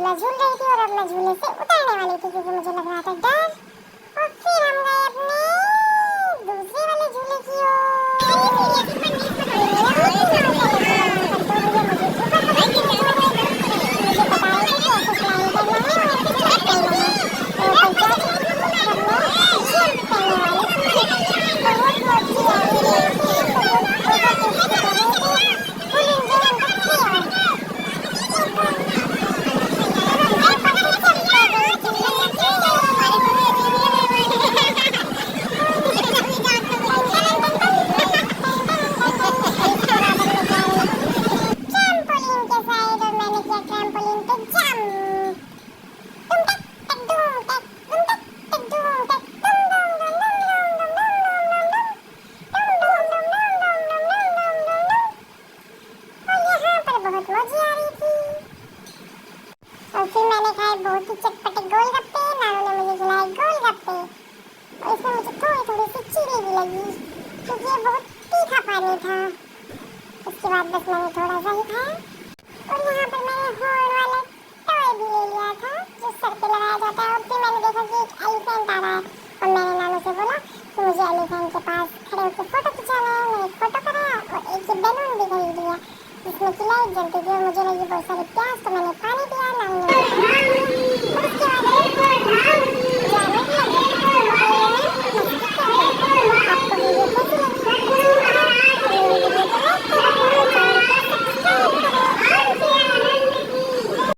झूला झूल रही थी और अब मैं झूले से उतरने वाली थी क्योंकि मुझे लग रहा था डर। और फिर हम गए अपने दूसरे वाले झूले की और फिर मैंने खाए बहुत ही चटपटे गोलगप्पे। नानू ने मुझे खिलाए गोलगप्पे और इसमें मुझे थोड़ी थोड़ी सी चीनी भी लगी क्योंकि ये बहुत तीखा पानी था। उसके बाद बस मैंने थोड़ा सा ही खाया और यहाँ पर मैंने हॉर्न वाला टॉय भी ले लिया था जो सर पे लगाया जाता है। और फिर मैंने देखा कि एक एलिफेंट आ रहा है और मैंने नानू से बोला कि मुझे एलिफेंट के पास खड़े होकर फोटो खिंचाना है। मैंने फोटो कराया और एक बैलून भी खरीद लिया जिसमें कि लाइट जलती थी और मुझे लगी बहुत सारी प्यास तो मैंने पानी